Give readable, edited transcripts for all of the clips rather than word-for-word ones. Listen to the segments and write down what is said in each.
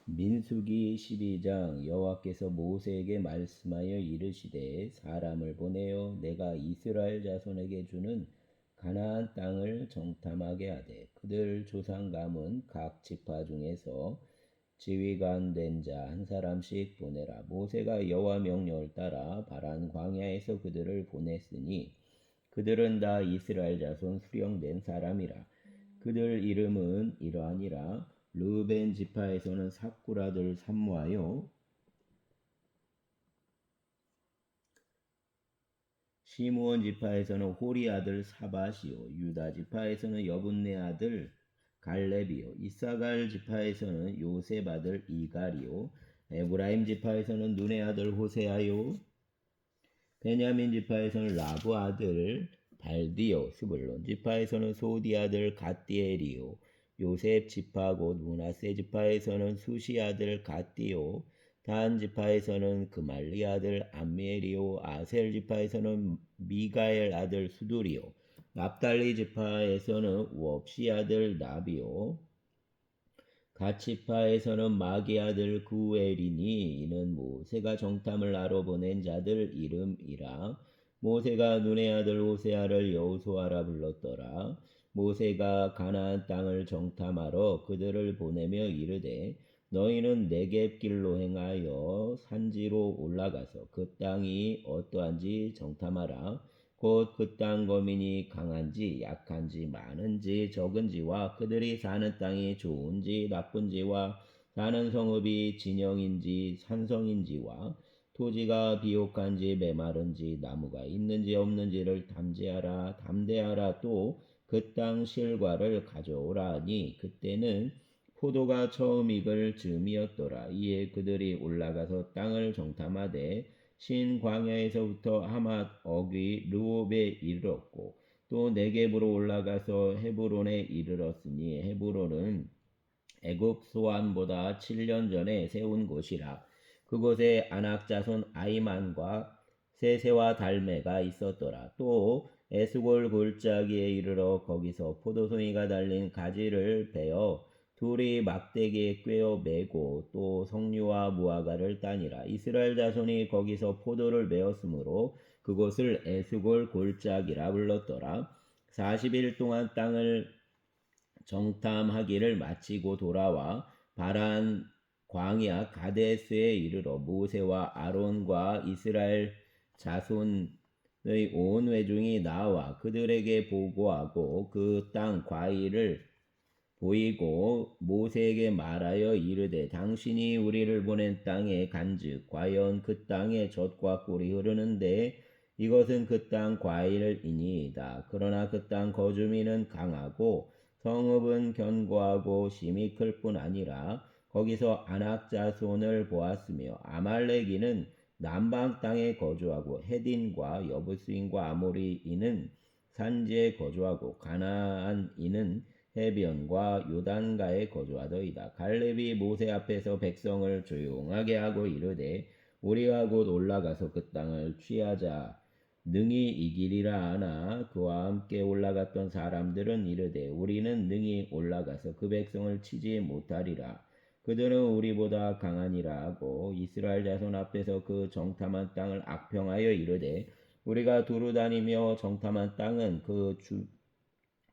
민수기 12장. 여호와께서 모세에게 말씀하여 이르시되 사람을 보내어 내가 이스라엘 자손에게 주는 가나안 땅을 정탐하게 하되 그들 조상 가문 각 지파 중에서 지휘관 된 자 한 사람씩 보내라. 모세가 여호와 명령을 따라 바란 광야에서 그들을 보냈으니 그들은 다 이스라엘 자손 수령된 사람이라. 그들 이름은 이러하니라. 르벤 지파에서는 삭굴 아들 삼무하요, 시므온 지파에서는 호리 아들 사밧이요, 유다 지파에서는 여분네 아들 갈렙이요, 이사갈 지파에서는 요셉 아들 이갈이요, 에브라임 지파에서는 눈의 아들 호세아요, 베냐민 지파에서는 라브 아들 발디요, 스불론 지파에서는 소디 아들 갓디엘이요, 요셉 지파 곧 므낫세 지파에서는 수시 아들 갓디요, 단 지파에서는 그말리 아들 암미엘이요, 아셀 지파에서는 미가엘 아들 수두리요, 납달리 지파에서는 웁시 아들 나비요, 갓지파에서는 마기 아들 구엘이니 이는 모세가 정탐을 하러 보낸 자들 이름이라. 모세가 눈의 아들 호세아를 여호수아라 불렀더라. 모세가 가나안 땅을 정탐하러 그들을 보내며 이르되 너희는 네겝 길로 행하여 산지로 올라가서 그 땅이 어떠한지 정탐하라. 곧 그 땅 거민이 강한지 약한지 많은지 적은지와 그들이 사는 땅이 좋은지 나쁜지와 사는 성읍이 진영인지 산성인지와 토지가 비옥한지 메마른지 나무가 있는지 없는지를 담대하라. 또 그 땅 실과를 가져오라 하니 그때는 포도가 처음 익을 즈음이었더라. 이에 그들이 올라가서 땅을 정탐하되 신 광야에서부터 하맛 어귀 르홉에 이르렀고 또 네겝으로 올라가서 헤브론에 이르렀으니 헤브론은 애굽 소안보다 7년 전에 세운 곳이라. 그곳에 아낙 자손 아이만과 세세와 달메가 있었더라. 또 에스골 골짜기에 이르러 거기서 포도송이가 달린 가지를 베어 둘이 막대기에 꿰어 매고 또 석류와 무화과를 따니라. 이스라엘 자손이 거기서 포도를 메었으므로 그곳을 에스골 골짜기라 불렀더라. 40일 동안 땅을 정탐하기를 마치고 돌아와 바란 광야 가데스에 이르러 모세와 아론과 이스라엘 자손의 온 회중이 나와 그들에게 보고하고 그 땅 과일을 보이고 모세에게 말하여 이르되 당신이 우리를 보낸 땅에 간즉 과연 그 땅에 젖과 꿀이 흐르는데 이것은 그 땅 과일이니이다. 그러나 그 땅 거주민은 강하고 성읍은 견고하고 심히 클 뿐 아니라 거기서 아낙 자손을 보았으며 아말렉이는 남방 땅에 거주하고 헤딘과 여부스인과 아모리인은 산지에 거주하고 가나안인은 해변과 요단가에 거주하더이다. 갈렙이 모세 앞에서 백성을 조용하게 하고 이르되 우리가 곧 올라가서 그 땅을 취하자 능히 이기리라 하나 그와 함께 올라갔던 사람들은 이르되 우리는 능히 올라가서 그 백성을 치지 못하리라. 그들은 우리보다 강하니라 하고 이스라엘 자손 앞에서 그 정탐한 땅을 악평하여 이르되 우리가 두루 다니며 정탐한 땅은 그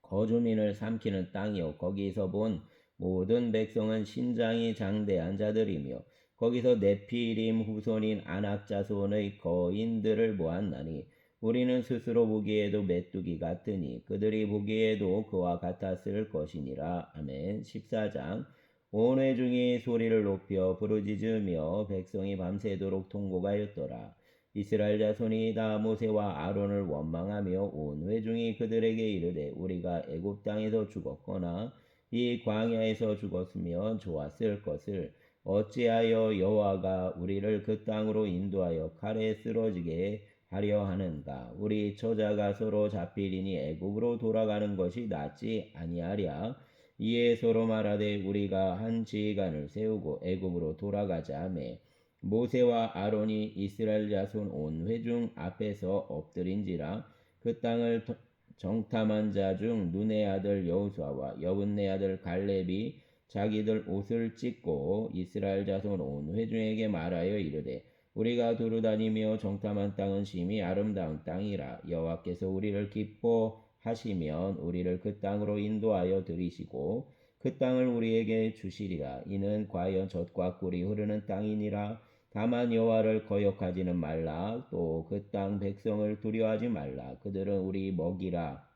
거주민을 삼키는 땅이요 거기서 본 모든 백성은 신장이 장대한 자들이며 거기서 네피림 후손인 아낙 자손의 거인들을 보았나니 우리는 스스로 보기에도 메뚜기 같으니 그들이 보기에도 그와 같았을 것이니라. 아멘. 14장. 온 회중이 소리를 높여 부르짖으며 백성이 밤새도록 통곡하였더라. 이스라엘 자손이 다 모세와 아론을 원망하며 온 회중이 그들에게 이르되 우리가 애굽 땅에서 죽었거나 이 광야에서 죽었으면 좋았을 것을 어찌하여 여호와가 우리를 그 땅으로 인도하여 칼에 쓰러지게 하려 하는가. 우리 처자가 서로 잡히리니 애굽으로 돌아가는 것이 낫지 아니하랴. 이에 서로 말하되 우리가 한 지휘관을 세우고 애굽으로 돌아가자 하매 모세와 아론이 이스라엘 자손 온 회중 앞에서 엎드린지라. 그 땅을 정탐한 자 중 눈의 아들 여호수아와 여분네 아들 갈렙이 자기들 옷을 찢고 이스라엘 자손 온 회중에게 말하여 이르되 우리가 두루 다니며 정탐한 땅은 심히 아름다운 땅이라. 여호와께서 우리를 기뻐하시면 우리를 그 땅으로 인도하여 들이시고 그 땅을 우리에게 주시리라. 이는 과연 젖과 꿀이 흐르는 땅이니라. 다만 여호와를 거역하지는 말라. 또 그 땅 백성을 두려워하지 말라. 그들은 우리 먹이라.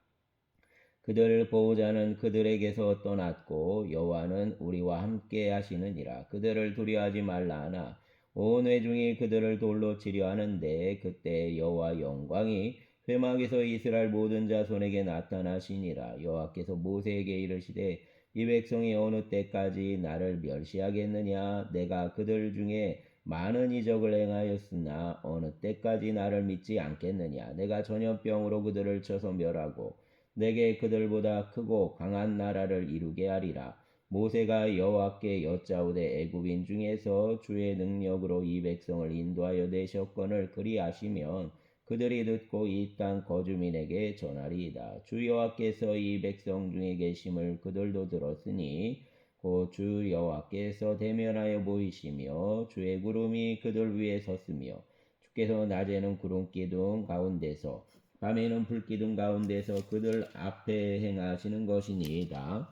그들을 보호자는 그들에게서 떠났고 여호와는 우리와 함께 하시느니라. 그들을 두려워하지 말라 하나 온 회중이 그들을 돌로 치려 하는데 그때 여호와 영광이 회막에서 이스라엘 모든 자손에게 나타나시니라. 여호와께서 모세에게 이르시되 이 백성이 어느 때까지 나를 멸시하겠느냐. 내가 그들 중에 많은 이적을 행하였으나 어느 때까지 나를 믿지 않겠느냐. 내가 전염병으로 그들을 쳐서 멸하고 내게 그들보다 크고 강한 나라를 이루게 하리라. 모세가 여호와께 여짜오되 애굽인 중에서 주의 능력으로 이 백성을 인도하여 내셨거늘 그리하시면 그들이 듣고 이 땅 거주민에게 전하리이다. 주 여호와께서 이 백성 중에 계심을 그들도 들었으니 곧 주 여호와께서 대면하여 보이시며 주의 구름이 그들 위에 섰으며 주께서 낮에는 구름 기둥 가운데서 밤에는 불기둥 가운데서 그들 앞에 행하시는 것이니이다.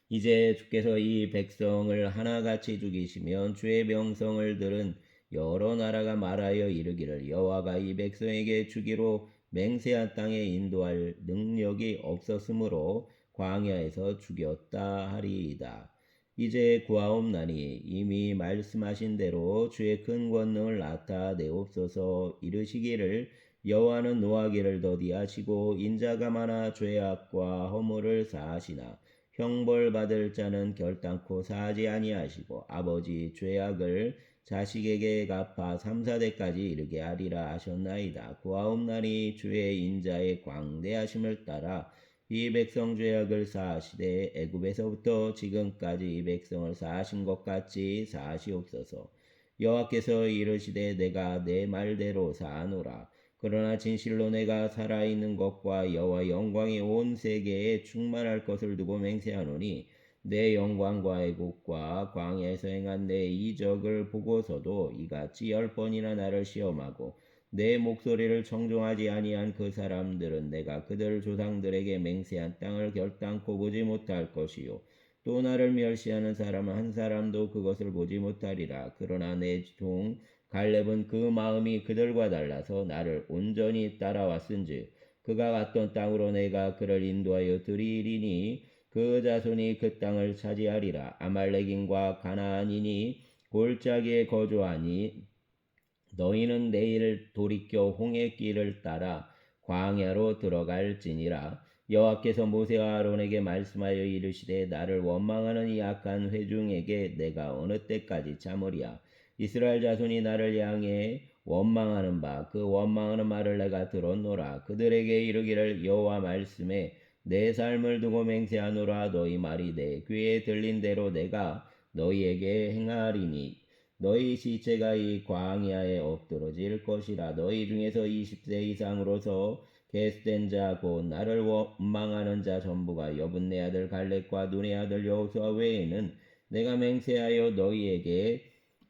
이제 주께서 이 백성을 하나같이 죽이시면 주의 명성을 들은 여러 나라가 말하여 이르기를 여호와가 이 백성에게 주기로 맹세한 땅에 인도할 능력이 없었으므로 광야에서 죽였다 하리이다. 이제 구하옵나니 이미 말씀하신 대로 주의 큰 권능을 나타내옵소서. 이르시기를 여호와는 노하기를 더디하시고 인자가 많아 죄악과 허물을 사하시나 형벌받을 자는 결단코 사하지 아니하시고 아버지 죄악을 자식에게 갚아 3, 4대까지 이르게 하리라 하셨나이다. 구하옵나니 주의 인자의 광대하심을 따라 이 백성 죄악을 사하시되 애굽에서부터 지금까지 이 백성을 사하신 것 같이 사하시옵소서. 여호와께서 이르시되 내가 내 말대로 사하노라. 그러나 진실로 내가 살아있는 것과 여호와 영광이 온 세계에 충만할 것을 두고 맹세하노니 내 영광과 애국과 광야에서 행한 내 이적을 보고서도 이같이 10번이나 나를 시험하고 내 목소리를 청종하지 아니한 그 사람들은 내가 그들 조상들에게 맹세한 땅을 결단코 보지 못할 것이요 또 나를 멸시하는 사람 한 사람도 그것을 보지 못하리라. 그러나 내 종 갈렙은 그 마음이 그들과 달라서 나를 온전히 따라왔은즉 그가 갔던 땅으로 내가 그를 인도하여 드리리니 그 자손이 그 땅을 차지하리라. 아말렉인과 가나안인이 골짜기에 거주하니 너희는 내일 돌이켜 홍해 길을 따라 광야로 들어갈지니라. 여호와께서 모세와 아론에게 말씀하여 이르시되 나를 원망하는 이 악한 회중에게 내가 어느 때까지 참으리야. 이스라엘 자손이 나를 향해 원망하는 바 그 원망하는 말을 내가 들었노라. 그들에게 이르기를 여호와 말씀에 내 삶을 두고 맹세하노라. 너희 말이 내 귀에 들린 대로 내가 너희에게 행하리니 너희 시체가 이 광야에 엎드러질 것이라. 너희 중에서 20세 이상으로서 게스된 자 곧 나를 원망하는 자 전부가 여분네 아들 갈렙과 눈의 아들 여호수아 외에는 내가 맹세하여 너희에게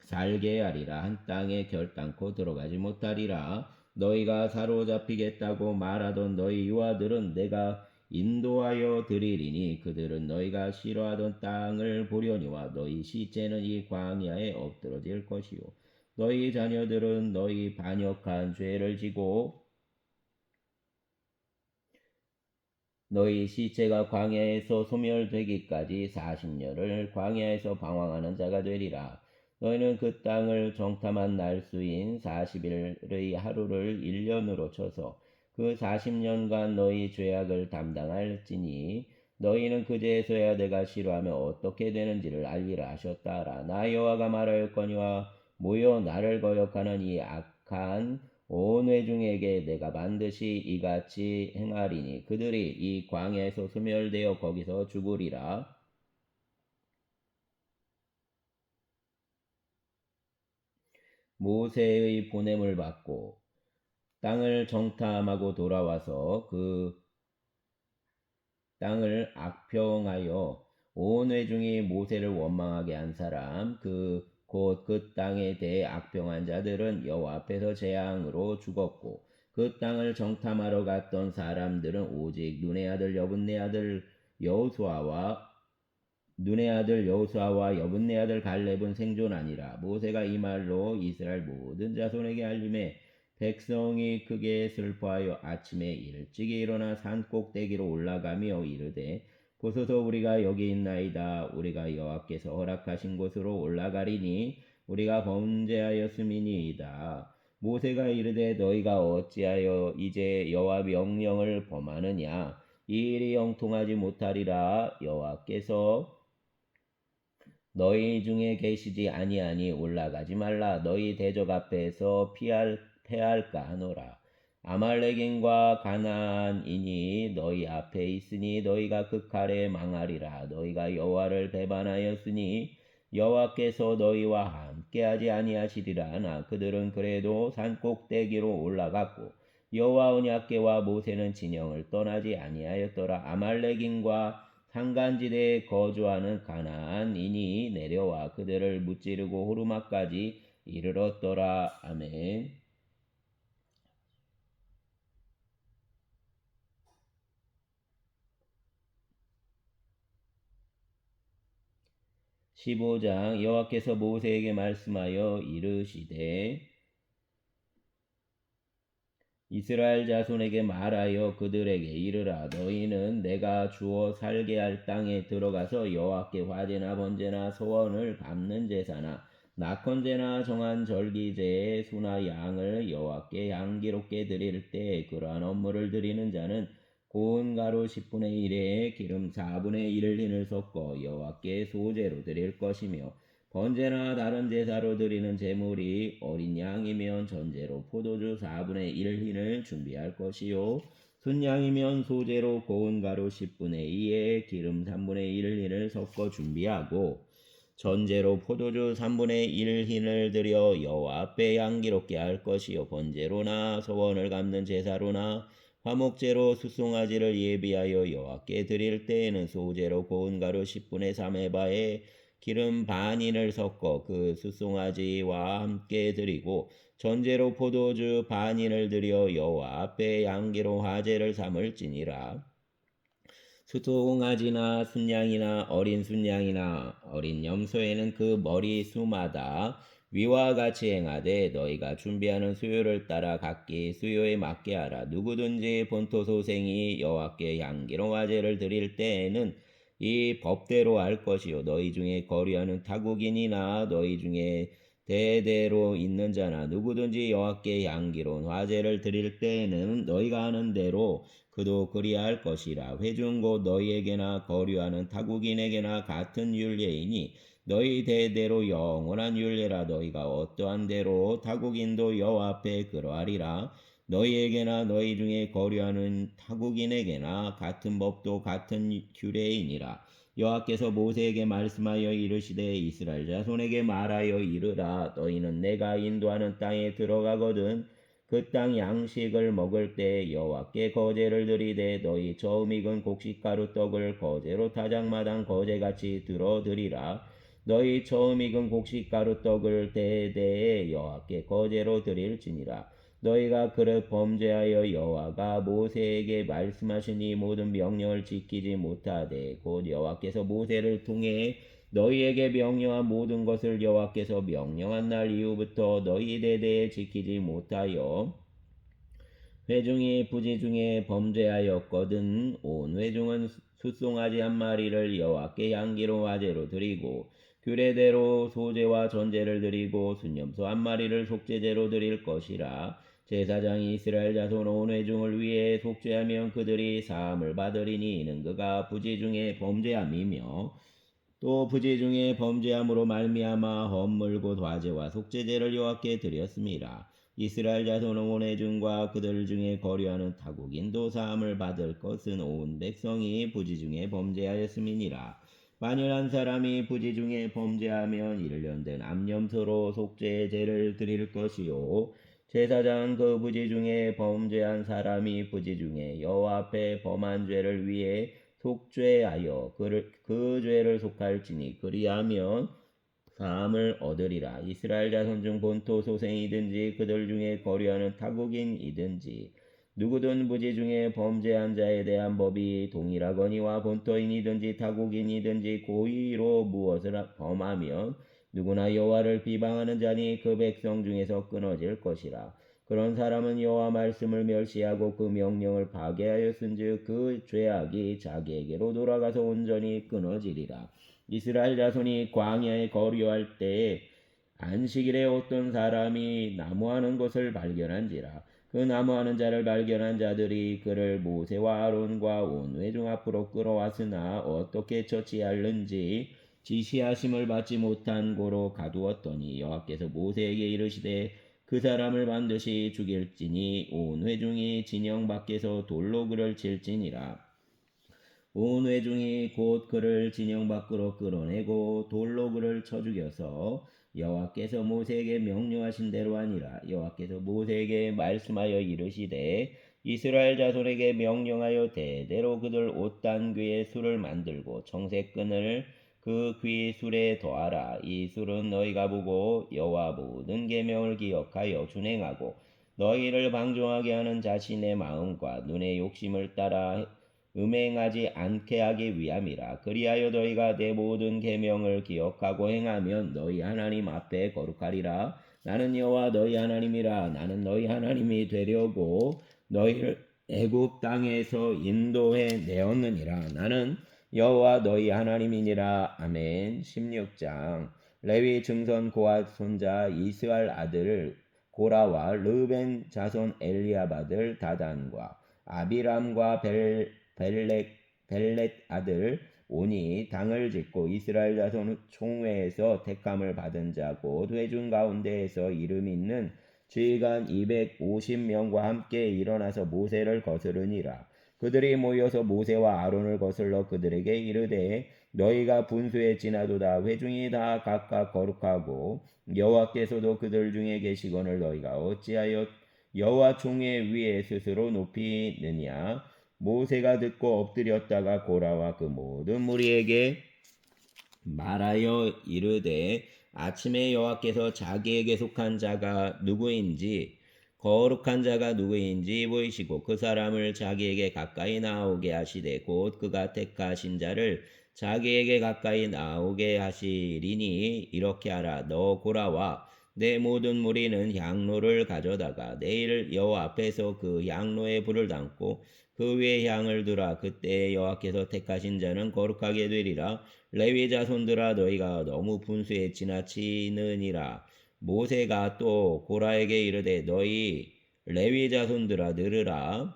살게 하리라. 한 땅에 결단코 들어가지 못하리라. 너희가 사로잡히겠다고 말하던 너희 유아들은 내가 인도하여 드리리니 그들은 너희가 싫어하던 땅을 보려니와 너희 시체는 이 광야에 엎드러질 것이요 너희 자녀들은 너희 반역한 죄를 지고 너희 시체가 광야에서 소멸되기까지 40년을 광야에서 방황하는 자가 되리라. 너희는 그 땅을 정탐한 날수인 40일의 하루를 1년으로 쳐서 그 40년간 너희 죄악을 담당할지니 너희는 그제서야 내가 싫어하면 어떻게 되는지를 알리라 하셨다라. 나 여호와가 말하였거니와 모여 나를 거역하는 이 악한 온 회중에게 내가 반드시 이같이 행하리니 그들이 이 광야에서 소멸되어 거기서 죽으리라. 모세의 보냄을 받고 땅을 정탐하고 돌아와서 그 땅을 악평하여 온 회중이 모세를 원망하게 한 사람 곧 그 땅에 대해 악평한 자들은 여호와 앞에서 재앙으로 죽었고 그 땅을 정탐하러 갔던 사람들은 오직 눈의 아들 여호수아와 여분네 아들 갈렙은 생존하니라. 모세가 이 말로 이스라엘 모든 자손에게 알림해 백성이 크게 슬퍼하여 아침에 일찍이 일어나 산 꼭대기로 올라가며 이르되 보소서 우리가 여기 있나이다. 우리가 여호와께서 허락하신 곳으로 올라가리니 우리가 범죄하였음이니이다. 모세가 이르되 너희가 어찌하여 이제 여호와 명령을 범하느냐. 이 일이 영통하지 못하리라. 여호와께서 너희 중에 계시지 아니하니 올라가지 말라. 너희 대적 앞에서 패할까 하노라. 아말렉인과 가나안인이 너희 앞에 있으니 너희가 그 칼에 망하리라. 너희가 여호와를 배반하였으니 여호와께서 너희와 함께하지 아니하시리라. 하나 그들은 그래도 산 꼭대기로 올라갔고 여호와 언약궤와 모세는 진영을 떠나지 아니하였더라. 아말렉인과 산간지대에 거주하는 가나안인이 내려와 그들을 무찌르고 호르마까지 이르렀더라. 아멘. 15장 여호와께서 모세에게 말씀하여 이르시되 이스라엘 자손에게 말하여 그들에게 이르라. 너희는 내가 주어 살게 할 땅에 들어가서 여호와께 화제나 번제나 소원을 갚는 제사나 낙헌제나 정한 절기제의 소나 양을 여호와께 향기롭게 드릴 때 그러한 업무를 드리는 자는 고운 가루 10분의 1에 기름 4분의 1을 흰을 섞어 여호와께 소제로 드릴 것이며 번제나 다른 제사로 드리는 제물이 어린 양이면 전제로 포도주 4분의 1 흰을 준비할 것이요 순양이면 소제로 고운 가루 10분의 2에 기름 3분의 1 흰을 섞어 준비하고 전제로 포도주 3분의 1 흰을 들여 여호와 앞에 향기롭게 할 것이요 번제로나 소원을 갚는 제사로나 화목제로 숫송아지를 예비하여 여호와께 드릴 때에는 소제로 고운 가루 10분의 3 에바에 기름 반 흰을 섞어 그 숫송아지와 함께 드리고 전제로 포도주 반 흰을 들여 여호와 앞에 향기로 화제를 삼을지니라. 수송아지나 순양이나 어린 순양이나 어린 염소에는 그 머리 수마다 위와 같이 행하되 너희가 준비하는 수요를 따라 각기 수요에 맞게 하라. 누구든지 본토 소생이 여호와께 향기로 화제를 드릴 때에는 이 법대로 할 것이요 너희 중에 거류하는 타국인이나 너희 중에 대대로 있는 자나 누구든지 여호와께 향기로운 화제를 드릴 때에는 너희가 하는 대로 그도 그리할 것이라. 회중 곧 너희에게나 거류하는 타국인에게나 같은 율례이니 너희 대대로 영원한 율례라. 너희가 어떠한 대로 타국인도 여호와 앞에 그러하리라. 너희에게나 너희 중에 거류하는 타국인에게나 같은 법도 같은 규례이니라. 여호와께서 모세에게 말씀하여 이르시되 이스라엘 자손에게 말하여 이르라. 너희는 내가 인도하는 땅에 들어가거든 그 땅 양식을 먹을 때 여호와께 거제를 드리되 너희 처음 익은 곡식가루 떡을 거제로 타작마당 거제같이 들어 드리라. 너희 처음 익은 곡식가루 떡을 대대에 여호와께 거제로 드릴지니라. 너희가 그릇 범죄하여 여호와가 모세에게 말씀하신 이 모든 명령을 지키지 못하되 곧 여호와께서 모세를 통해 너희에게 명령한 모든 것을 여호와께서 명령한 날 이후부터 너희 대대에 지키지 못하여 회중이 부지 중에 범죄하였거든. 온 회중은 숫송아지 한 마리를 여호와께 향기로 화제로 드리고 규례대로 소제와 전제를 드리고 순염소 한 마리를 속죄제로 드릴 것이라. 제사장이 이스라엘 자손 온 회중을 위해 속죄하면 그들이 사함을 받으리니 이는 그가 부지 중에 범죄함이며 또 부지 중에 범죄함으로 말미암아 헌물 곧 화제와 속죄제를 여호와께 드렸습니다. 이스라엘 자손 온 회중과 그들 중에 거류하는 타국인도 사함을 받을 것은 온 백성이 부지 중에 범죄하였음이니라. 만일 한 사람이 부지 중에 범죄하면 1년 된 암염소로 속죄제를 드릴 것이요 제사장은 그 부지 중에 범죄한 사람이 부지 중에 여호와 앞에 범한 죄를 위해 속죄하여 그 죄를 속할지니 그리하면 사함을 얻으리라. 이스라엘 자손 중 본토 소생이든지 그들 중에 거류하는 타국인이든지 누구든 부지 중에 범죄한 자에 대한 법이 동일하거니와 본토인이든지 타국인이든지 고의로 무엇을 범하면 누구나 여호와를 비방하는 자니 그 백성 중에서 끊어질 것이라. 그런 사람은 여호와 말씀을 멸시하고 그 명령을 파괴하였은즉 그 죄악이 자기에게로 돌아가서 온전히 끊어지리라. 이스라엘 자손이 광야에 거류할 때에 안식일에 어떤 사람이 나무하는 것을 발견한지라. 그 나무하는 자를 발견한 자들이 그를 모세와 아론과 온 회중 앞으로 끌어왔으나 어떻게 처치할는지 지시하심을 받지 못한 고로 가두었더니 여호와께서 모세에게 이르시되 그 사람을 반드시 죽일지니 온 회중이 진영 밖에서 돌로 그를 칠지니라. 온 회중이 곧 그를 진영 밖으로 끌어내고 돌로 그를 쳐 죽여서 여호와께서 모세에게 명령하신 대로 하니라. 여호와께서 모세에게 말씀하여 이르시되 이스라엘 자손에게 명령하여 대대로 그들 옷단귀에 술을 만들고 청색끈을 그 귀 술에 더하라. 이 술은 너희가 보고 여호와 모든 계명을 기억하여 준행하고 너희를 방종하게 하는 자신의 마음과 눈의 욕심을 따라 음행하지 않게 하기 위함이라. 그리하여 너희가 내 모든 계명을 기억하고 행하면 너희 하나님 앞에 거룩하리라. 나는 여호와 너희 하나님이라. 나는 너희 하나님이 되려고 너희를 애굽 땅에서 인도해 내었느니라. 나는 여호와 너희 하나님이니라. 아멘. 16장. 레위 증손 고앗 손자 이스할 아들 고라와 르벤 자손 엘리압 아들 다단과 아비람과 벨렛 아들 오니 당을 짓고 이스라엘 자손 총회에서 택함을 받은 자 곧 회중 가운데에서 이름 있는 지휘관 250명과 함께 일어나서 모세를 거스르니라. 그들이 모여서 모세와 아론을 거슬러 그들에게 이르되 너희가 분수에 지나도다. 회중이 다 각각 거룩하고 여호와께서도 그들 중에 계시거늘 너희가 어찌하여 여호와 총회 위에 스스로 높이느냐. 모세가 듣고 엎드렸다가 고라와 그 모든 무리에게 말하여 이르되 아침에 여호와께서 자기에게 속한 자가 누구인지 거룩한 자가 누구인지 보이시고 그 사람을 자기에게 가까이 나오게 하시되 곧 그가 택하신 자를 자기에게 가까이 나오게 하시리니 이렇게 하라. 너 고라와 내 모든 무리는 향로를 가져다가 내일 여호와 앞에서 그 향로에 불을 담고 그 위에 향을 두라. 그때 여호와께서 택하신 자는 거룩하게 되리라. 레위 자손들아 너희가 너무 분수에 지나치느니라. 모세가 또 고라에게 이르되 너희 레위 자손들아 들으라.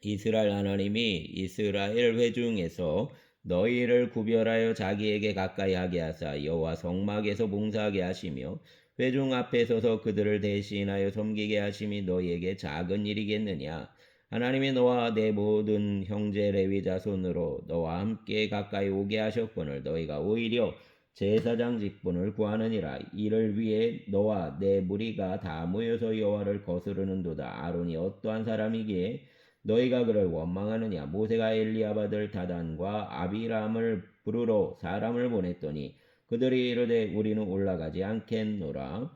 이스라엘 하나님이 이스라엘 회중에서 너희를 구별하여 자기에게 가까이 하게 하사 여호와 성막에서 봉사하게 하시며 회중 앞에 서서 그들을 대신하여 섬기게 하심이 너희에게 작은 일이겠느냐. 하나님이 너와 내 모든 형제 레위 자손으로 너와 함께 가까이 오게 하셨거늘 너희가 오히려 제사장 직분을 구하느니라. 이를 위해 너와 내 무리가 다 모여서 여호와를 거스르는도다. 아론이 어떠한 사람이기에 너희가 그를 원망하느냐. 모세가 엘리압 아들 다단과 아비람을 부르러 사람을 보냈더니 그들이 이르되 우리는 올라가지 않겠노라.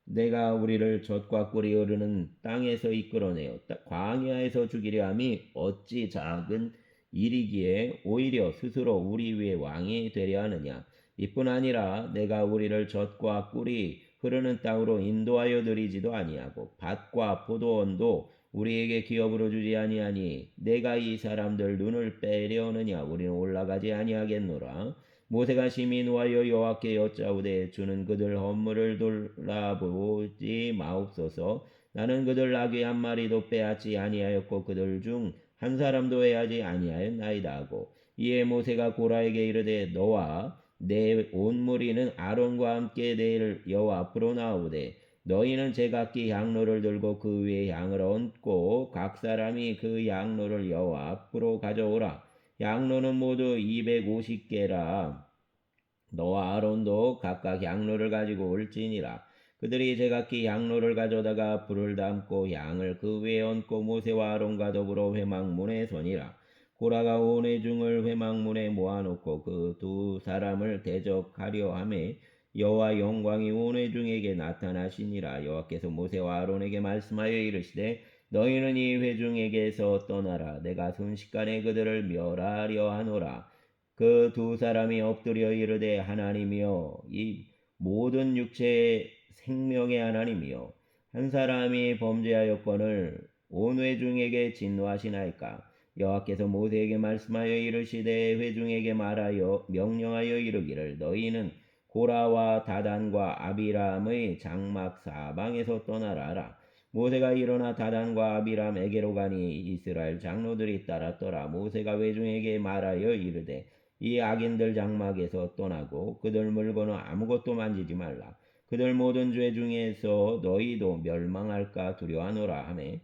내가 우리를 젖과 꿀이 흐르는 땅에서 이끌어내어 광야에서 죽이려 함이 어찌 작은 일이기에 오히려 스스로 우리 위에 왕이 되려 하느냐. 이뿐 아니라 내가 우리를 젖과 꿀이 흐르는 땅으로 인도하여 드리지도 아니하고 밭과 포도원도 우리에게 기업으로 주지 아니하니 내가 이 사람들 눈을 빼려느냐. 우리는 올라가지 아니하겠노라. 모세가 심히 노하여 여호와께 여짜오되 주는 그들 허물을 돌아보지 마옵소서. 나는 그들 나귀 한 마리도 빼앗지 아니하였고 그들 중 한 사람도 해하지 아니하였나이다 하고 이에 모세가 고라에게 이르되 너와 내 온 무리는 아론과 함께 내일 여호와 앞으로 나오되 너희는 제각기 향로를 들고 그 위에 향을 얹고 각 사람이 그 향로를 여호와 앞으로 가져오라. 향로는 모두 250개라. 너와 아론도 각각 향로를 가지고 올지니라. 그들이 제각기 향로를 가져다가 불을 담고 향을 그 위에 얹고 모세와 아론과 더불어 회막문에 서니라. 고라가 온 회중을 회막문에 모아놓고 그 두 사람을 대적하려 하매 여호와 영광이 온 회중에게 나타나시니라. 여호와께서 모세와 아론에게 말씀하여 이르시되 너희는 이 회중에게서 떠나라. 내가 순식간에 그들을 멸하려 하노라. 그 두 사람이 엎드려 이르되 하나님이여 이 모든 육체의 생명의 하나님이여 한 사람이 범죄하였거늘 온 회중에게 진노하시나이까. 여호와께서 모세에게 말씀하여 이르시되 회중에게 말하여 명령하여 이르기를 너희는 고라와 다단과 아비람의 장막 사방에서 떠나라 하라. 모세가 일어나 다단과 아비람에게로 가니 이스라엘 장로들이 따랐더라. 모세가 회중에게 말하여 이르되 이 악인들 장막에서 떠나고 그들 물건은 아무것도 만지지 말라. 그들 모든 죄 중에서 너희도 멸망할까 두려워하노라 하매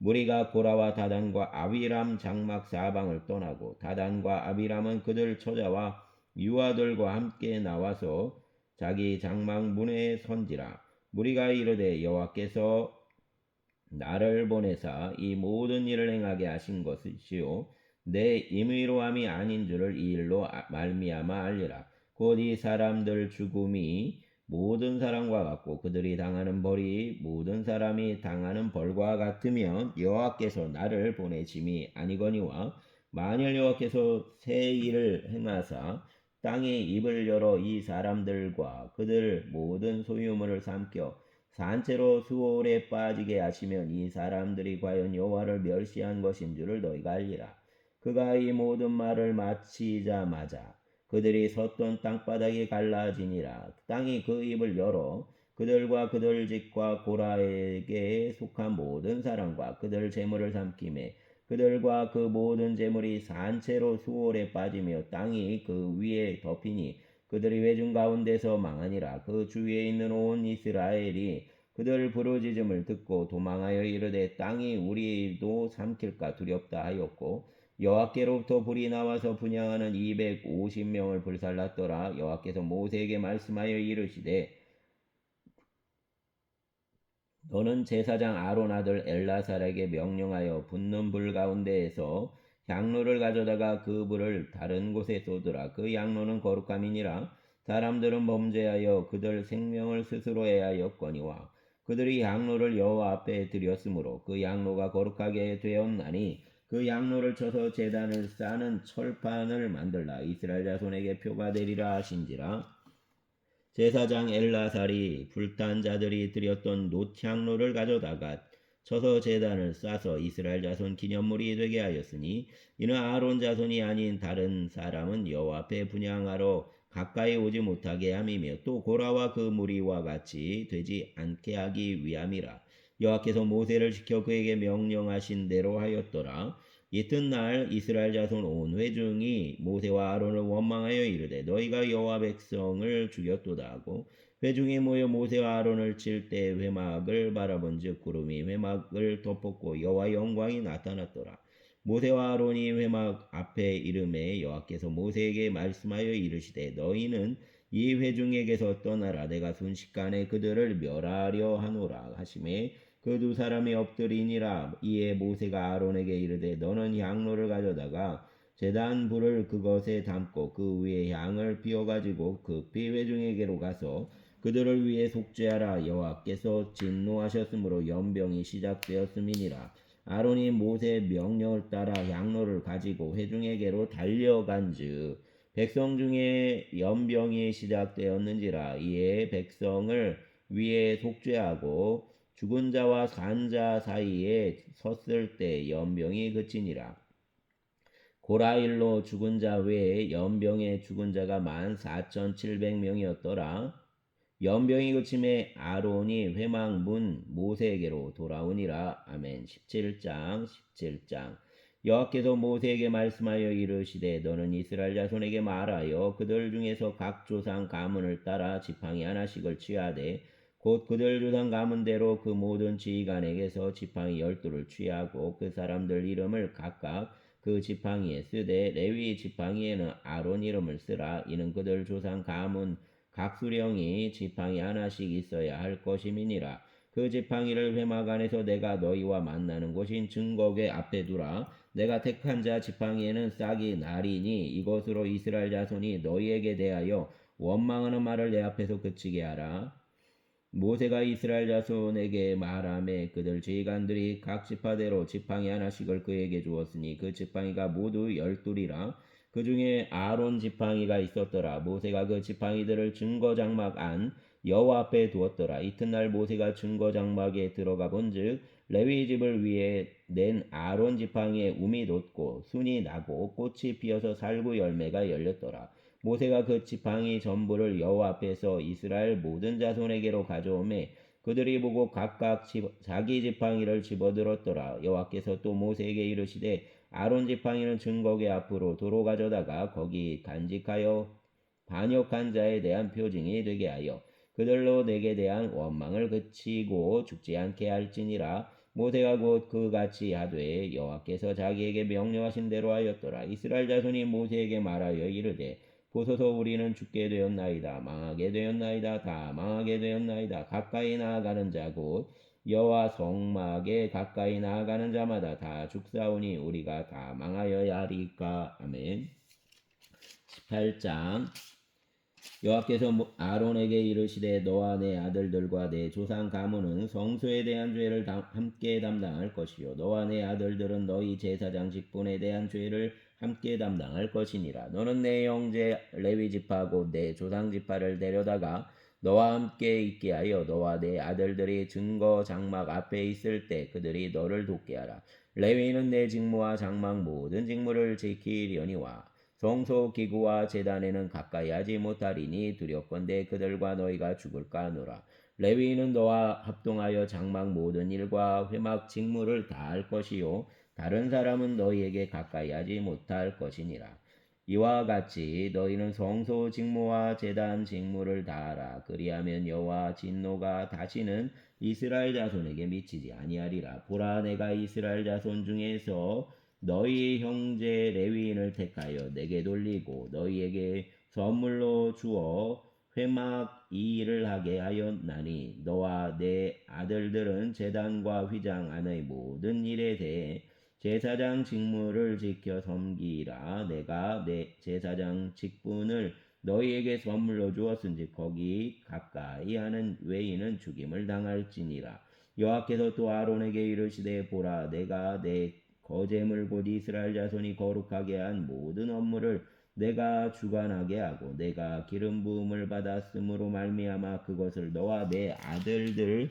무리가 고라와 다단과 아비람 장막 사방을 떠나고 다단과 아비람은 그들 처자와 유아들과 함께 나와서 자기 장막 문에 선지라. 무리가 이르되 여호와께서 나를 보내사 이 모든 일을 행하게 하신 것이시요 내 임의로함이 아닌 줄을 이 일로 말미암아 알리라. 곧 이 사람들 죽음이 모든 사람과 같고 그들이 당하는 벌이 모든 사람이 당하는 벌과 같으면 여호와께서 나를 보내심이 아니거니와 만일 여호와께서 새 일을 행하사 땅의 입을 열어 이 사람들과 그들 모든 소유물을 삼켜 산채로 수월에 빠지게 하시면 이 사람들이 과연 여호와를 멸시한 것인 줄을 너희가 알리라. 그가 이 모든 말을 마치자마자 그들이 섰던 땅바닥이 갈라지니라. 땅이 그 입을 열어 그들과 그들 집과 고라에게 속한 모든 사람과 그들 재물을 삼키매 그들과 그 모든 재물이 산채로 수월에 빠지며 땅이 그 위에 덮이니 그들이 회중 가운데서 망하니라. 그 주위에 있는 온 이스라엘이 그들 부르짖음을 듣고 도망하여 이르되 땅이 우리도 삼킬까 두렵다 하였고 여호와께로부터 불이 나와서 분향하는 250명을 불살랐더라. 여호와께서 모세에게 말씀하여 이르시되 너는 제사장 아론 아들 엘라살에게 명령하여 붙는 불 가운데에서 향로를 가져다가 그 불을 다른 곳에 쏟으라. 그 향로는 거룩함이니라. 사람들은 범죄하여 그들 생명을 스스로 해하였거니와 그들이 향로를 여호와 앞에 드렸으므로 그 향로가 거룩하게 되었나니 그 향로를 쳐서 제단을 싸는 철판을 만들라. 이스라엘 자손에게 표가 되리라 하신지라. 제사장 엘라살이 불탄 자들이 드렸던 놋향로를 가져다가 쳐서 제단을 싸서 이스라엘 자손 기념물이 되게 하였으니 이는 아론 자손이 아닌 다른 사람은 여호와 앞에 분향하러 가까이 오지 못하게 함이며 또 고라와 그 무리와 같이 되지 않게 하기 위함이라. 여호와께서 모세를 시켜 그에게 명령하신 대로 하였더라. 이튿날 이스라엘 자손 온 회중이 모세와 아론을 원망하여 이르되 너희가 여호와 백성을 죽였도다 하고 회중이 모여 모세와 아론을 칠 때 회막을 바라본즉 구름이 회막을 덮었고 여호와 영광이 나타났더라. 모세와 아론이 회막 앞에 이름에 여호와께서 모세에게 말씀하여 이르시되 너희는 이 회중에게서 떠나라. 내가 순식간에 그들을 멸하려 하노라 하시매 그 두 사람이 엎드리니라. 이에 모세가 아론에게 이르되 너는 향로를 가져다가 제단 불을 그것에 담고 그 위에 향을 피워가지고 급히 회중에게로 가서 그들을 위해 속죄하라. 여호와께서 진노하셨으므로 연병이 시작되었음이니라. 아론이 모세의 명령을 따라 향로를 가지고 회중에게로 달려간즉 백성 중에 연병이 시작되었는지라. 이에 백성을 위해 속죄하고 죽은 자와 산 자 사이에 섰을 때 연병이 그치니라. 고라일로 죽은 자 외에 연병에 죽은 자가 14,700명이었더라. 연병이 그침에 아론이 회막 문 모세에게로 돌아오니라. 아멘. 17장 여호와께서 모세에게 말씀하여 이르시되 너는 이스라엘 자손에게 말하여 그들 중에서 각 조상 가문을 따라 지팡이 하나씩을 취하되 곧 그들 조상 가문대로 그 모든 지휘관에게서 지팡이 12를 취하고 그 사람들 이름을 각각 그 지팡이에 쓰되 레위 지팡이에는 아론 이름을 쓰라. 이는 그들 조상 가문 각 수령이 지팡이 하나씩 있어야 할 것임이니라. 그 지팡이를 회막 안에서 내가 너희와 만나는 곳인 증거궤 앞에 두라. 내가 택한 자 지팡이에는 싹이 나리니 이것으로 이스라엘 자손이 너희에게 대하여 원망하는 말을 내 앞에서 그치게 하라. 모세가 이스라엘 자손에게 말하매 그들 지휘관들이 각 지파대로 지팡이 하나씩을 그에게 주었으니 그 지팡이가 모두 12이라. 그 중에 아론 지팡이가 있었더라. 모세가 그 지팡이들을 증거 장막 안 여호와 앞에 두었더라. 이튿날 모세가 증거 장막에 들어가 본즉 레위 집을 위해 낸 아론 지팡이에 움이 돋고 순이 나고 꽃이 피어서 살구 열매가 열렸더라. 모세가 그 지팡이 전부를 여호와 앞에서 이스라엘 모든 자손에게로 가져오매 그들이 보고 각각 자기 지팡이를 집어들었더라. 여호와께서 또 모세에게 이르시되 아론 지팡이는 증거궤 앞으로 도로 가져다가 거기 간직하여 반역한 자에 대한 표징이 되게 하여 그들로 내게 대한 원망을 그치고 죽지 않게 할지니라. 모세가 곧 그같이 하되 여호와께서 자기에게 명령하신 대로 하였더라. 이스라엘 자손이 모세에게 말하여 이르되 보소서 우리는 죽게 되었나이다. 망하게 되었나이다. 다 망하게 되었나이다. 가까이 나아가는 자 곧 여호와 성막에 가까이 나아가는 자마다 다 죽사오니 우리가 다 망하여야 하리까. 아멘. 18장 여호와께서 아론에게 이르시되 너와 내 아들들과 내 조상 가문은 성소에 대한 죄를 함께 담당할 것이요 너와 내 아들들은 너희 제사장 직분에 대한 죄를 함께 담당할 것이니라. 너는 내 형제 레위 지파 곧 내 조상 지파를 데려다가 너와 함께 있게 하여 너와 내 아들들이 증거 장막 앞에 있을 때 그들이 너를 돕게 하라. 레위인은 내 직무와 장막 모든 직무를 지키려니와 성소 기구와 제단에는 가까이 하지 못하리니 두렵건대 그들과 너희가 죽을까 하노라. 레위인은 너와 합동하여 장막 모든 일과 회막 직무를 다 할 것이요 다른 사람은 너희에게 가까이 하지 못할 것이니라. 이와 같이 너희는 성소 직무와 제단 직무를 다하라. 그리하면 여호와 진노가 다시는 이스라엘 자손에게 미치지 아니하리라. 보라 내가 이스라엘 자손 중에서 너희 형제 레위인을 택하여 내게 돌리고 너희에게 선물로 주어 회막 이 일을 하게 하였나니 너와 내 아들들은 제단과 휘장 안의 모든 일에 대해 제사장 직무를 지켜 섬기라. 내가 내 제사장 직분을 너희에게 선물로 주었은즉 거기 가까이 하는 외인은 죽임을 당할지니라. 여호와께서 또 아론에게 이르시되 보라 내가 내 거제물 곧 이스라엘 자손이 거룩하게 한 모든 업무를 내가 주관하게 하고 내가 기름 부음을 받았으므로 말미암아 그것을 너와 내 아들들에게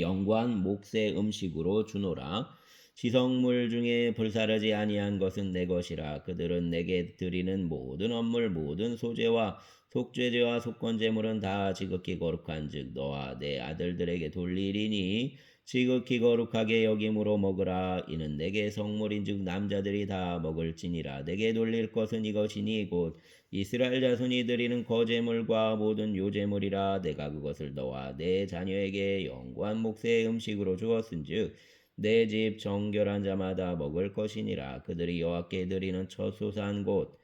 영구한 몫의 음식으로 주노라. 지성물 중에 불사르지 아니한 것은 내 것이라. 그들은 내게 드리는 모든 업물 모든 소제와 속죄제와 속건제물은 다 지극히 거룩한즉 너와 내 아들들에게 돌리리니 지극히 거룩하게 여김으로 먹으라. 이는 내게 성물인즉 남자들이 다 먹을지니라. 내게 돌릴 것은 이것이니 곧 이스라엘 자손이 드리는 거제물과 모든 요제물이라. 내가 그것을 너와 내 자녀에게 영구한 몫의 음식으로 주었은즉 내 집 정결한 자마다 먹을 것이니라. 그들이 여호와께 드리는 첫 소산 곧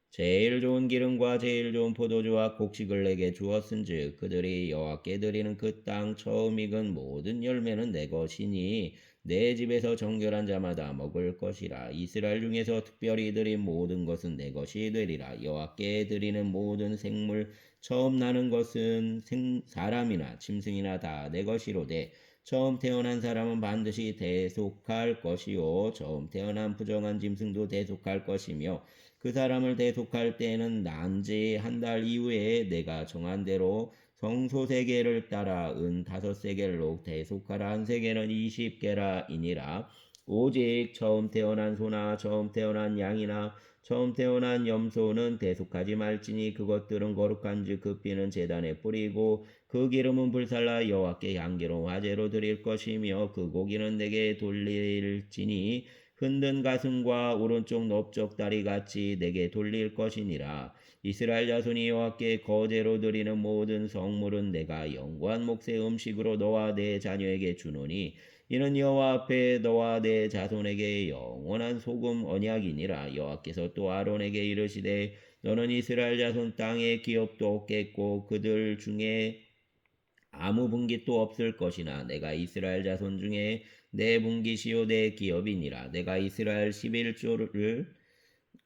제일 좋은 기름과 제일 좋은 포도주와 곡식을 내게 주었은즉 그들이 여호와께 드리는 그 땅 처음 익은 모든 열매는 내 것이니 내 집에서 정결한 자마다 먹을 것이라. 이스라엘 중에서 특별히 드린 모든 것은 내 것이 되리라. 여호와께 드리는 모든 생물 처음 나는 것은 사람이나 짐승이나 다 내 것이로되 처음 태어난 사람은 반드시 대속할 것이요 처음 태어난 부정한 짐승도 대속할 것이며 그 사람을 대속할 때에는 난지 한 달 이후에 내가 정한 대로 성소 세겔을 따라 은 5세겔로 대속하라. 한 세겔은 20게라이니라. 오직 처음 태어난 소나 처음 태어난 양이나 처음 태어난 염소는 대속하지 말지니 그것들은 거룩한즉 그 피는 제단에 뿌리고 그 기름은 불살라 여호와께 향기로운 화제로 드릴 것이며 그 고기는 내게 돌릴지니 흔든 가슴과 오른쪽 넓적 다리 같이 내게 돌릴 것이니라. 이스라엘 자손이 여호와께 거제로 드리는 모든 성물은 내가 영구한 몫의 음식으로 너와 내 자녀에게 주노니 이는 여호와 앞에 너와 내 자손에게 영원한 소금 언약이니라. 여호와께서 또 아론에게 이르시되 너는 이스라엘 자손 땅에 기업도 얻겠고 그들 중에 아무 분깃도 없을 것이나 내가 이스라엘 자손 중에 내 분깃이요 내 기업이니라. 내가 이스라엘 11조를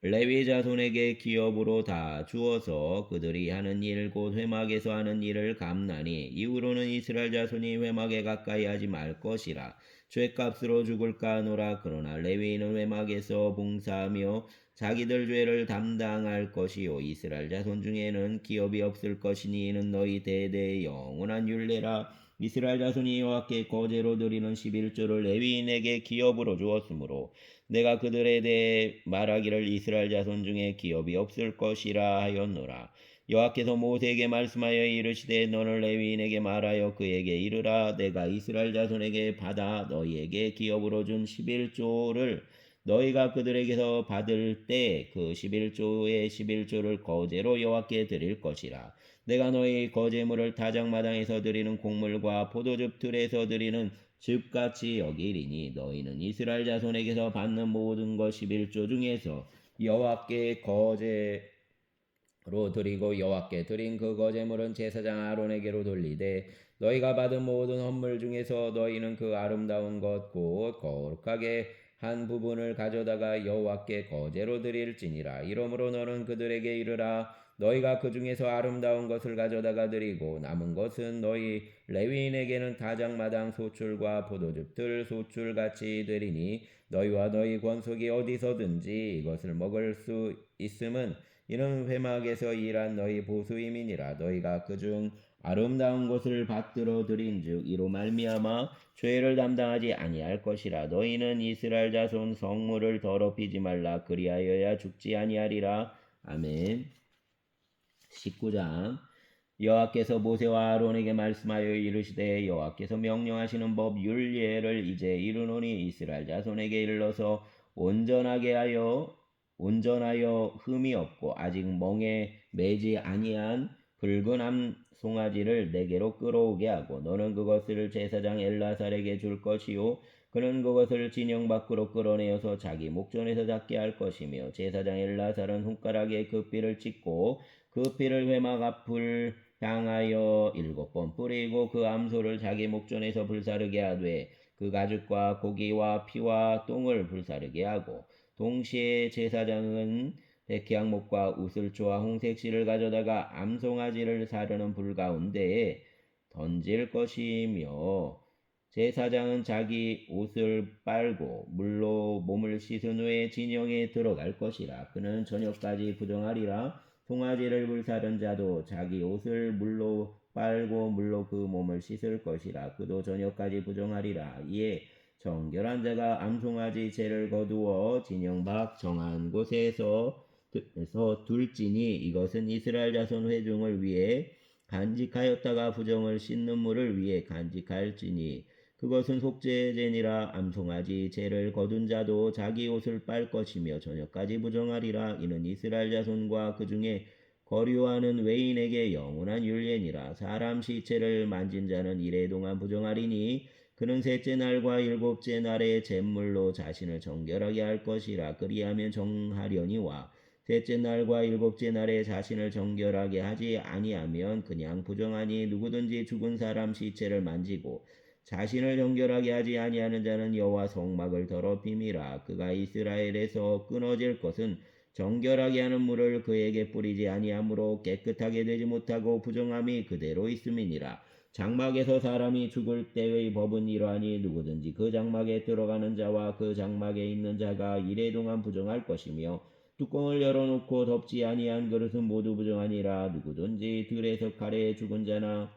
레위 자손에게 기업으로 다 주어서 그들이 하는 일 곧 회막에서 하는 일을 감나니 이후로는 이스라엘 자손이 회막에 가까이 하지 말 것이라. 죄값으로 죽을까 하노라. 그러나 레위인은 회막에서 봉사하며 자기들 죄를 담당할 것이요 이스라엘 자손 중에는 기업이 없을 것이니 이는 너희 대대의 영원한 율례라. 이스라엘 자손이 여호와께 거제로 드리는 11조를 레위인에게 기업으로 주었으므로 내가 그들에 대해 말하기를 이스라엘 자손 중에 기업이 없을 것이라 하였노라. 여호와께서 모세에게 말씀하여 이르시되 너는 레위인에게 말하여 그에게 이르라. 내가 이스라엘 자손에게 받아 너희에게 기업으로 준 11조를 너희가 그들에게서 받을 때 그 11조의 11조를 거제로 여호와께 드릴 것이라. 내가 너희 거제물을 타작마당에서 드리는 곡물과 포도즙 틀에서 드리는 즙같이 여기리니 너희는 이스라엘 자손에게서 받는 모든 것 11조 중에서 여호와께 거제로 드리고 여호와께 드린 그 거제물은 제사장 아론에게로 돌리되 너희가 받은 모든 헌물 중에서 너희는 그 아름다운 것 곧 거룩하게 한 부분을 가져다가 여호와께 거제로 드릴지니라. 이러므로 너는 그들에게 이르라. 너희가 그 중에서 아름다운 것을 가져다가 드리고 남은 것은 너희 레위인에게는 타작마당 소출과 포도즙들 소출같이 되리니 너희와 너희 권속이 어디서든지 이것을 먹을 수 있음은 이는 회막에서 일한 너희 보수임이니라. 너희가 그중 아름다운 것을 받들어 드린즉 이로 말미암아 죄를 담당하지 아니할 것이라. 너희는 이스라엘 자손 성물을 더럽히지 말라. 그리하여야 죽지 아니하리라. 아멘. 19장 여호와께서 모세와 아론에게 말씀하여 이르시되 여호와께서 명령하시는 법 율례를 이제 이르노니 이스라엘 자손에게 일러서 온전하여 흠이 없고 아직 멍에 매지 아니한 붉은 암송아지를 내게로 끌어오게 하고 너는 그것을 제사장 엘라살에게 줄 것이요 그는 그것을 진영 밖으로 끌어내어서 자기 목전에서 잡게 할 것이며 제사장 엘라살은 손가락에 그 삐를 찍고 그 삐를 회막 앞을 향하여 7번 뿌리고 그 암소를 자기 목전에서 불사르게 하되 그 가죽과 고기와 피와 똥을 불사르게 하고 동시에 제사장은 백향목과 우슬초와 홍색실을 가져다가 암송아지를 사르는 불 가운데에 던질 것이며 제사장은 자기 옷을 빨고 물로 몸을 씻은 후에 진영에 들어갈 것이라. 그는 저녁까지 부정하리라. 송아지를 불사른 자도 자기 옷을 물로 빨고 물로 그 몸을 씻을 것이라. 그도 저녁까지 부정하리라. 이에 정결한 자가 암송아지 죄를 거두어 진영 밖 정한 곳에서 둘지니 이것은 이스라엘 자손 회중을 위해 간직하였다가 부정을 씻는 물을 위해 간직할지니 그것은 속죄제니라. 암송아지 죄를 거둔 자도 자기 옷을 빨 것이며 저녁까지 부정하리라. 이는 이스라엘 자손과 그 중에 거류하는 외인에게 영원한 율례니라. 사람 시체를 만진 자는 이래 동안 부정하리니 그는 셋째 날과 일곱째 날에 잿물로 자신을 정결하게 할 것이라. 그리하면 정하려니와 셋째 날과 일곱째 날에 자신을 정결하게 하지 아니하면 그냥 부정하니 누구든지 죽은 사람 시체를 만지고 자신을 정결하게 하지 아니하는 자는 여호와 성막을 더럽힘이라. 그가 이스라엘에서 끊어질 것은 정결하게 하는 물을 그에게 뿌리지 아니하므로 깨끗하게 되지 못하고 부정함이 그대로 있음이니라. 장막에서 사람이 죽을 때의 법은 이러하니 누구든지 그 장막에 들어가는 자와 그 장막에 있는 자가 이래 동안 부정할 것이며 뚜껑을 열어놓고 덮지 아니한 그릇은 모두 부정하니라. 누구든지 들에서 칼에 죽은 자나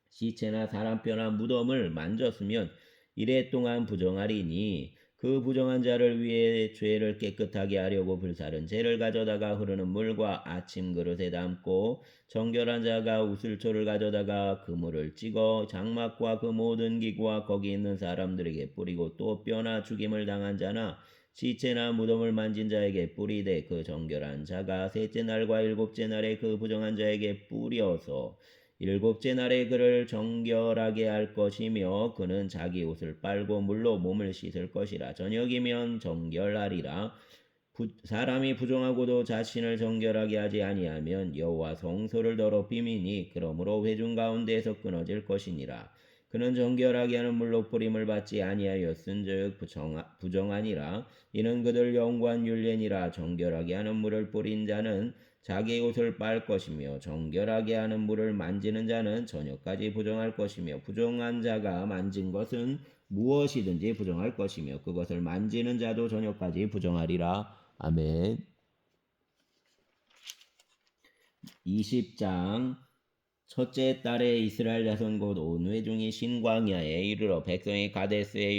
시체나 사람뼈나 무덤을 만졌으면 이래 동안 부정하리니 그 부정한 자를 위해 죄를 깨끗하게 하려고 불사른 재를 가져다가 흐르는 물과 아침 그릇에 담고 정결한 자가 우슬초를 가져다가 그 물을 찍어 장막과 그 모든 기구와 거기 있는 사람들에게 뿌리고 또 뼈나 죽임을 당한 자나 시체나 무덤을 만진 자에게 뿌리되 그 정결한 자가 셋째 날과 일곱째 날에 그 부정한 자에게 뿌려서 일곱째 날에 그를 정결하게 할 것이며 그는 자기 옷을 빨고 물로 몸을 씻을 것이라. 저녁이면 정결하리라. 사람이 부정하고도 자신을 정결하게 하지 아니하면 여호와 성소를 더럽힘이니 그러므로 회중 가운데에서 끊어질 것이니라. 그는 정결하게 하는 물로 뿌림을 받지 아니하였은즉 부정하니라. 이는 그들 영관 율례니라. 정결하게 하는 물을 뿌린 자는 자기 옷을 빨 것이며 정결하게 하는 물을 만지는 자는 저녁까지 부정할 것이며 부정한 자가 만진 것은 무엇이든지 부정할 것이며 그것을 만지는 자도 저녁까지 부정하리라. 아멘. 20장 첫째 달에 이스라엘 자손 곧 온 회중이 신광야에 이르러 백성이 가데스에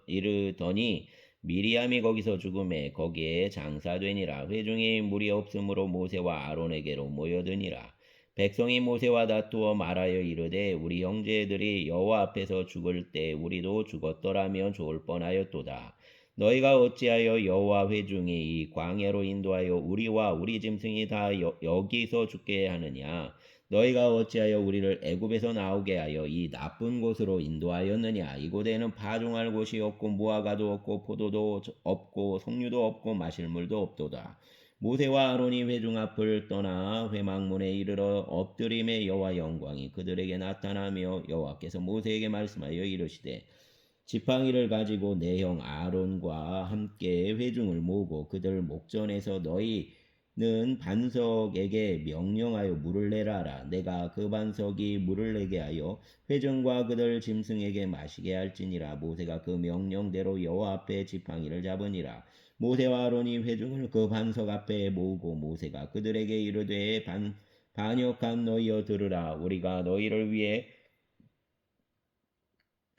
이르더니 미리암이 거기서 죽음에 거기에 장사되니라. 회중이 물이 없으므로 모세와 아론에게로 모여드니라. 백성이 모세와 다투어 말하여 이르되 우리 형제들이 여호와 앞에서 죽을 때 우리도 죽었더라면 좋을 뻔하였도다. 너희가 어찌하여 여호와 회중이 이 광야로 인도하여 우리와 우리 짐승이 다 여기서 죽게 하느냐? 너희가 어찌하여 우리를 애굽에서 나오게 하여 이 나쁜 곳으로 인도하였느냐? 이곳에는 파종할 곳이 없고 무화과도 없고 포도도 없고 석류도 없고 마실 물도 없도다. 모세와 아론이 회중 앞을 떠나 회막문에 이르러 엎드림에 여호와 영광이 그들에게 나타나며 여호와께서 모세에게 말씀하여 이르시되 지팡이를 가지고 내 형 아론과 함께 회중을 모으고 그들 목전에서 너희는 반석에게 명령하여 물을 내라라. 내가 그 반석이 물을 내게 하여 회중과 그들 짐승에게 마시게 할지니라. 모세가 그 명령대로 여호와 앞에 지팡이를 잡으니라. 모세와 아론이 회중을 그 반석 앞에 모으고 모세가 그들에게 이르되 반역한 너희여 들으라. 우리가 너희를 위해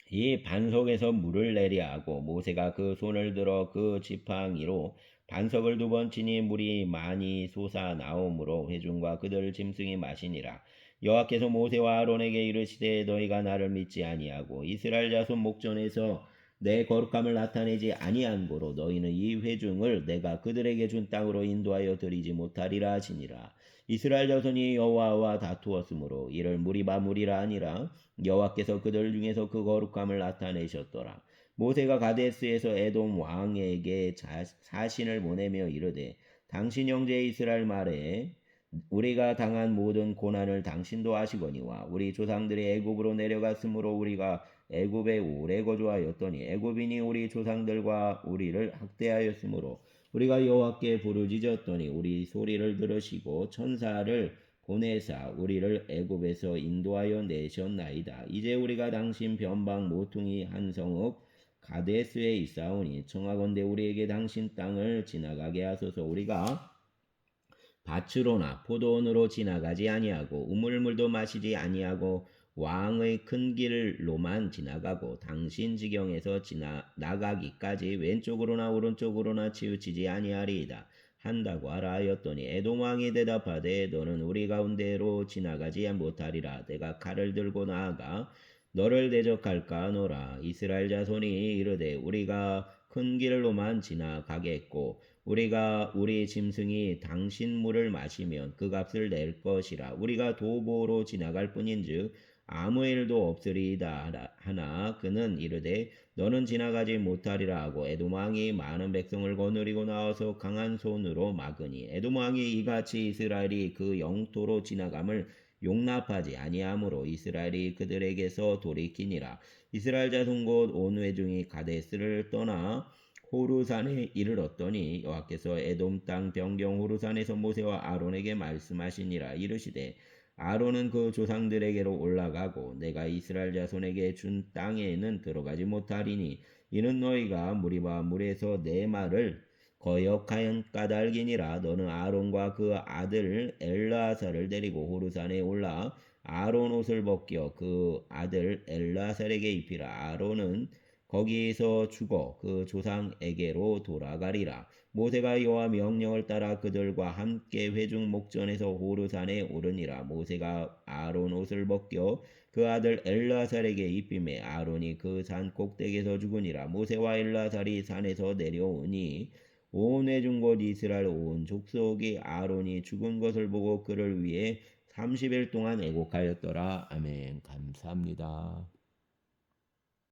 이 반석에서 물을 내려 하고 모세가 그 손을 들어 그 지팡이로 반석을 2번 치니 물이 많이 솟아 나오므로 회중과 그들 짐승이 마시니라. 여호와께서 모세와 아론에게 이르시되 너희가 나를 믿지 아니하고 이스라엘 자손 목전에서 내 거룩함을 나타내지 아니한 고로 너희는 이 회중을 내가 그들에게 준 땅으로 인도하여 드리지 못하리라 하시니라. 이스라엘 자손이 여호와와 다투었으므로 이를 무리바무리라 하니라. 여호와께서 그들 중에서 그 거룩함을 나타내셨더라. 모세가 가데스에서 에돔 왕에게 사신을 보내며 이르되 당신 형제 이스라엘 말에 우리가 당한 모든 고난을 당신도 아시거니와 우리 조상들이 애굽으로 내려갔으므로 우리가 애굽에 오래 거주하였더니 애굽인이 우리 조상들과 우리를 학대하였으므로 우리가 여호와께 부르짖었더니 우리 소리를 들으시고 천사를 보내사 우리를 애굽에서 인도하여 내셨나이다. 이제 우리가 당신 변방 모퉁이 한 성읍 가데스에 있사오니 청하건대 우리에게 당신 땅을 지나가게 하소서. 우리가 밭으로나 포도원으로 지나가지 아니하고 우물물도 마시지 아니하고 왕의 큰 길로만 지나가고 당신 지경에서 나가기까지 왼쪽으로나 오른쪽으로나 치우치지 아니하리이다. 한다고 하라 하였더니 에돔 왕이 대답하되 너는 우리 가운데로 지나가지 못하리라. 내가 칼을 들고 나아가 너를 대적할까 하노라. 이스라엘 자손이 이르되 우리가 큰 길로만 지나가겠고 우리가 우리 짐승이 당신 물을 마시면 그 값을 낼 것이라. 우리가 도보로 지나갈 뿐인즉 아무 일도 없으리이다 하나 그는 이르되 너는 지나가지 못하리라 하고 에돔 왕이 많은 백성을 거느리고 나와서 강한 손으로 막으니 에돔 왕이 이같이 이스라엘이 그 영토로 지나감을 용납하지 아니하므로 이스라엘이 그들에게서 돌이키니라. 이스라엘 자손 곧 온 회중이 가데스를 떠나 호르산에 이르렀더니 여호와께서 에돔 땅 변경 호르산에서 모세와 아론에게 말씀하시니라. 이르시되 아론은 그 조상들에게로 올라가고 내가 이스라엘 자손에게 준 땅에는 들어가지 못하리니 이는 너희가 무리와 물에서 내 말을 거역하연 까닭이니라. 너는 아론과 그 아들 엘르아살을 데리고 호르산에 올라 아론 옷을 벗겨 그 아들 엘르아살에게 입히라. 아론은 거기에서 죽어 그 조상에게로 돌아가리라. 모세가 여호와 명령을 따라 그들과 함께 회중 목전에서 호르산에 오르니라. 모세가 아론 옷을 벗겨 그 아들 엘르아살에게 입히매 아론이 그 산 꼭대기에서 죽으니라. 모세와 엘르아살이 산에서 내려오니 온 회중 곧 이스라엘 온 족속이 아론이 죽은 것을 보고 그를 위해 30일 동안 애곡하였더라. 아멘. 감사합니다.